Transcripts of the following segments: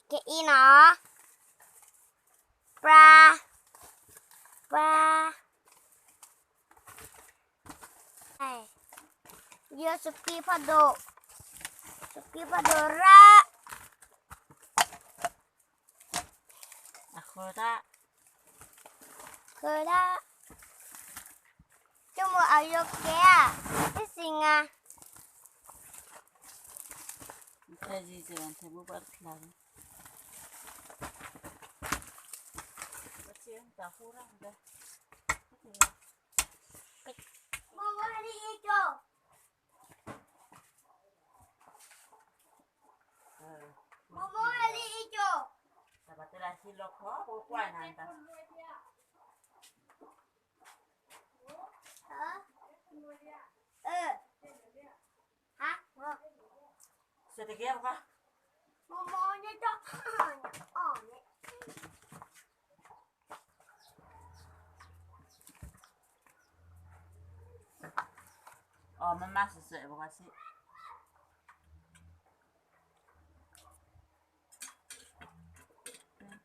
cái y nó pra pra này giờ suki pado ra khơi ra cuma ayo kia cái gì à cái gì chứ anh thấy bố bắt làm bắt chuyện ta hú ra đây mau đi cho mau đi cho ta bắt tay là xin lọc khó bố quay này ta hả sẽ được không hả mau nhớ cho mamá se se bố así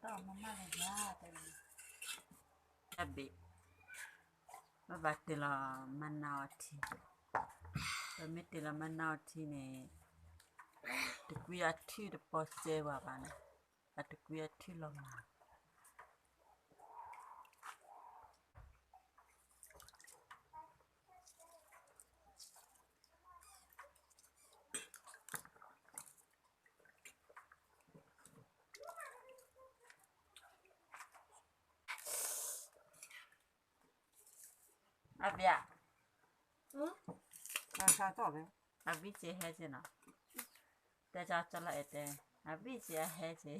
mamá là ra đây bị mà bắt tay là manao thì tôi biết tay là manao thì này được quy thì được bao giờ vào bạn được quy thì lòng Avia. Sao tao vậy? Avi chị hay chứ nào? Để cho lại để Avi chị hay chứ.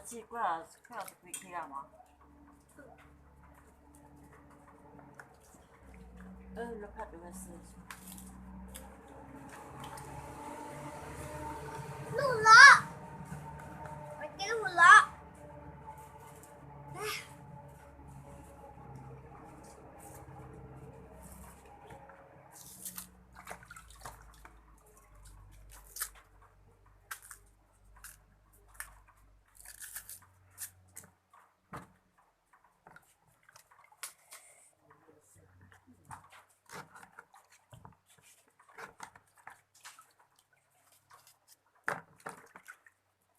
같이 quoi depuis là moi. Le pas de message. Lula cái lula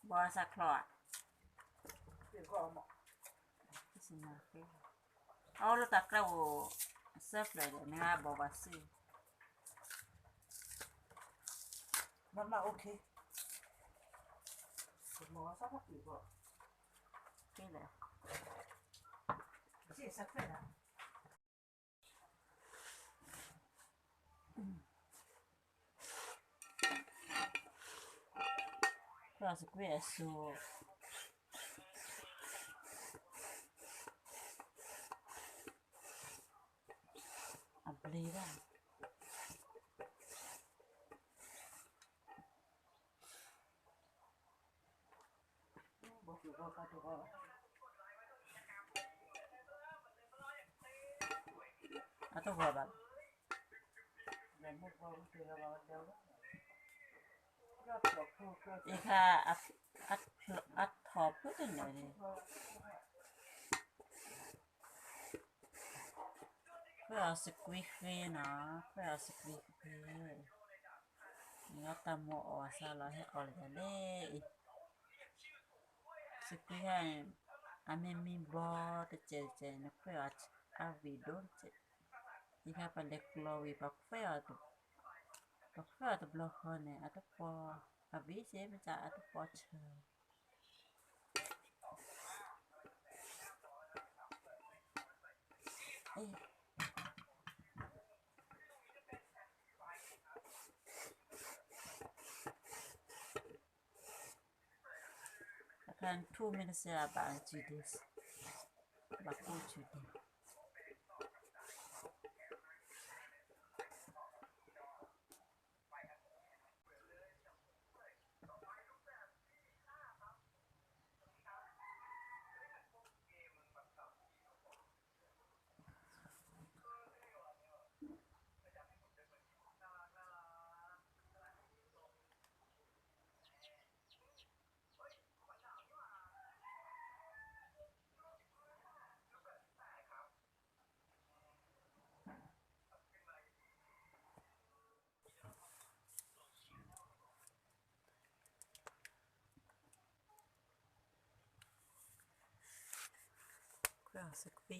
Bỏ sạc lọ. Xin lỗi cái. Nó tắt đâu sắp lại để nghe bỏ vào xí. Mama ok. Mama sắp bắt được rồi. Cái này. Chị sắp phải nào? Cosa questo? Aprire. Atau gua bal. Ika at top itu nih. Kau squeaky na, kau squeaky. Ini tamu salah oleh squeaky. Ame mi bot cece na kau avidon cece. Ika pada Chloe pak kau tu blog ni atau po avi cece macam atau po cer. Kan 2 minutes ya ba judis. Baku judi. ก็สักปี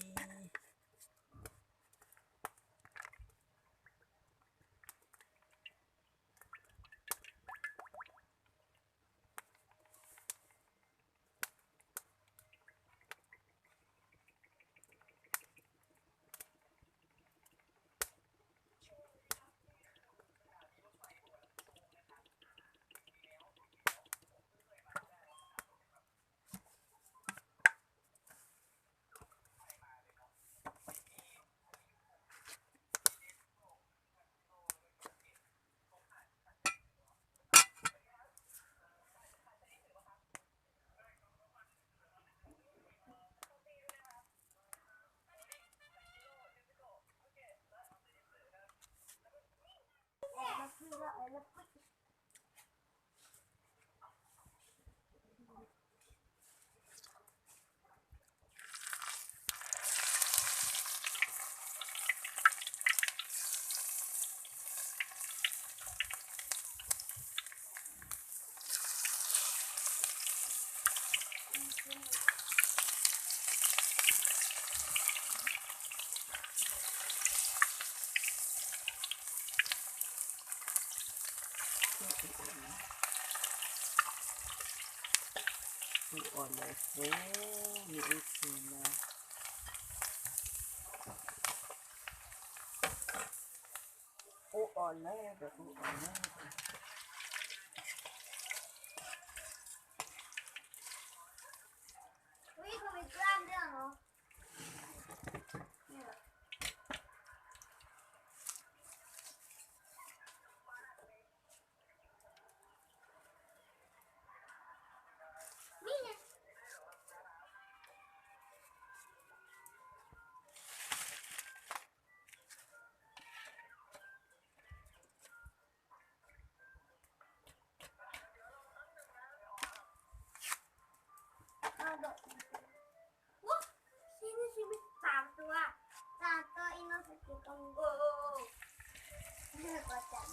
อ่อนเลยโอ้มีอีกสีนะโอ้อ่อนเลยแบบโอ้อ่อนเลย อุ้ยเขามีกล้ามด้วยเหรอเนี่ยนี่ไงเอาดอกว้าชีวิต3 ตัวอินโนสกิกังโกนี่ก็จัง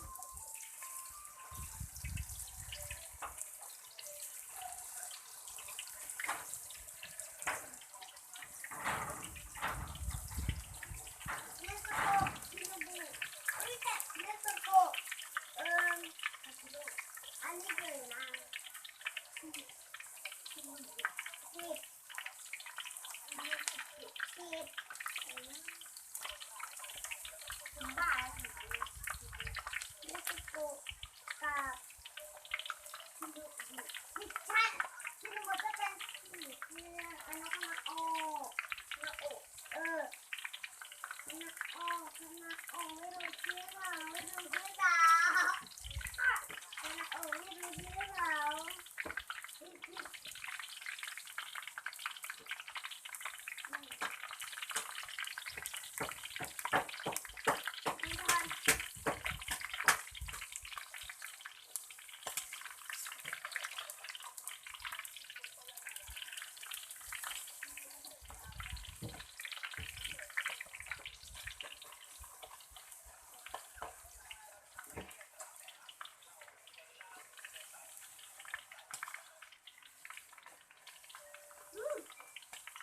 เนสโกชิโนบุเอ้ยแต่เนสโกอันนี้เลยนะ10บ้าเนสโกกับชิโนบุไม่ใช่ชิโนบุจะเป็นเนี่ยอันนั้นก็มาโอมาโอนักออกนักออกไม่รู้ชื่อเขาไม่รู้ชื่อเขานักออกไม่รู้ชื่อเขา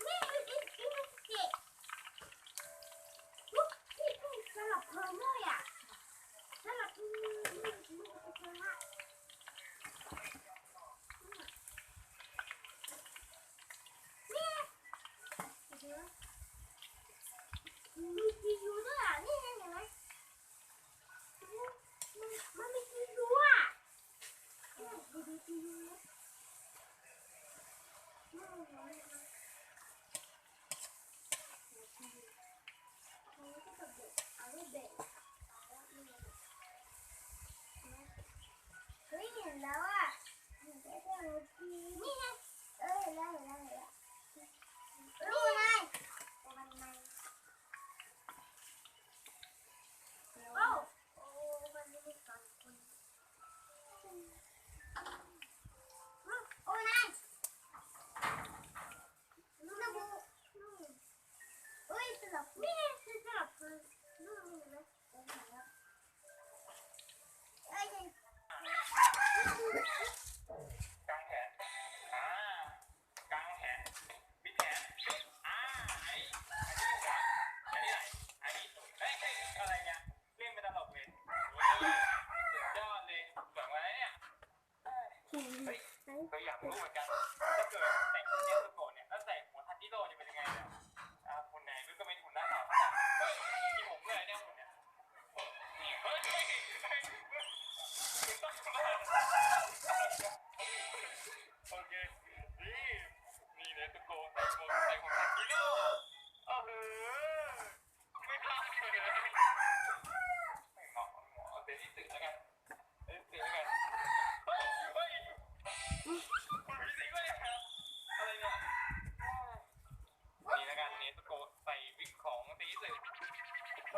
นี่มันอีกเจ็ดปุ๊บนี่สลับเพลิงเลยอ่ะสลับเพลิงอ่ะมีซียูด้วยอ่ะนี่เห็นไหมมันมีซียูอ่ะดูซียูนะเอาไว้ก็จะเด็กเอาไว้เด็ก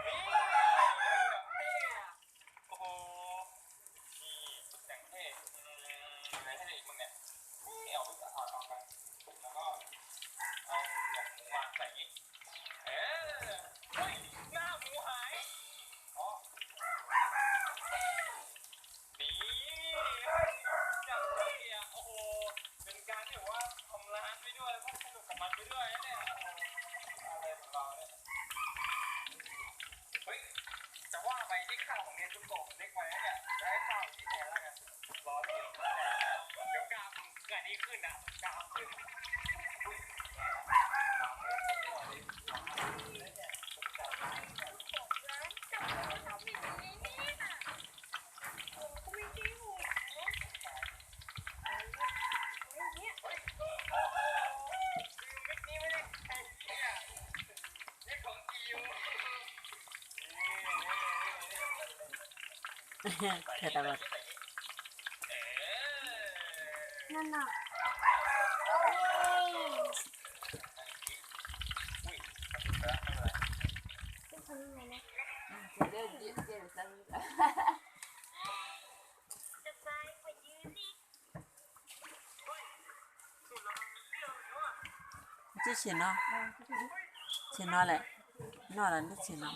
โอ้โหนี่แต่งเท่อะไรให้ได้อีกมึงเนี่ยเอาไปถอดออกกันแล้วก็เอาหมูมาใส่นี้เฮ้ยหน้าหมูหายอ๋อนี่อย่างเท่อะโอ้โหเป็นการที่ว่าทำร้านไปด้วยแล้วก็สนุกกับมันไปด้วยนะเนี่ยอะไรของเราเนี่ยเฮ้ยจะว่าไปที่ข้าวของเรียนคุณโตเล็กไว้เนี่ยจะให้ข้าวที่แทนแล้วกันรอที่เดี๋ยวกล้ามเกิดนี้ขึ้นนะกล้ามขึ้นแค่แต่ว่า นั่นน่ะเป็นคนยังไงนะสบายกว่ายืนสิ 这钱呢？钱哪来？哪来的钱呢？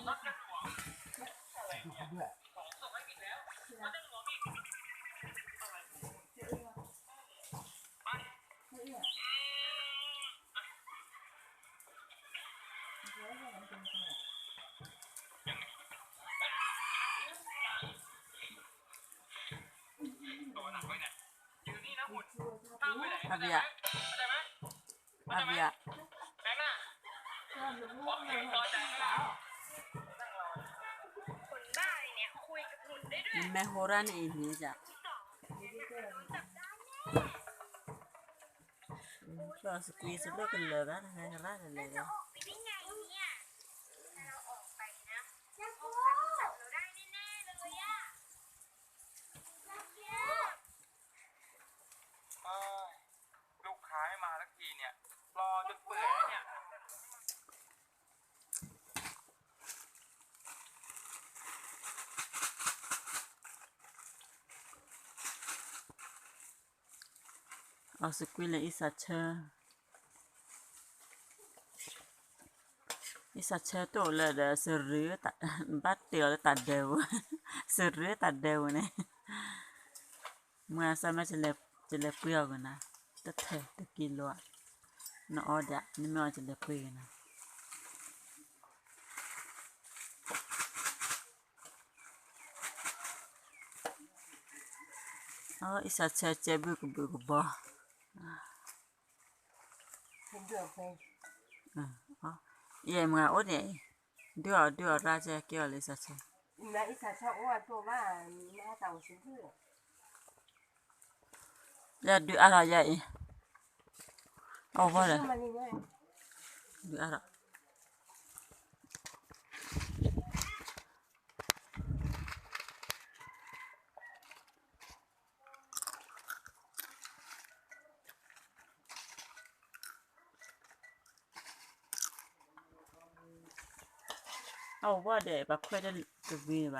阿比亚，阿比亚， คนบ้าเลยเนี่ยคุยกับหนุนได้ด้วย 你买好了呢，你家。主要是贵是那个乐的，那个那个乐的。 ออกไปได้ไงเนี่ยถ้าเราออกไปนะเขาจับเราได้แน่ๆเลยอะ ลูกค้าไม่มาสักทีเนี่ยรอจนเปื่อยเนี่ย เอาสกุลเลยอีสัตเชออีสัตเชอตัวเลยเดสรื้อตัดบัดเตียวตัดเดวสรื้อตัดเดวเนี่ยเมื่อสมัยจะเล็บเปรี้ยวกันนะตะเถะตะกินล้วนนอเดียนี่ไม่ว่าจะเล็บเปรี้ยวนะอ๋ออีสัตเชอเจ็บบุกบ่ Không được thôi. Ye mga ode dio raja kyo le sa che Nãy xả cho qua tôi và mẹ tàu xuống thử. ya du ara ya e o vale Nhưng mà nhìn này. du araเอาว่าเดี๋ยวแบบค่อยได้จะวีไป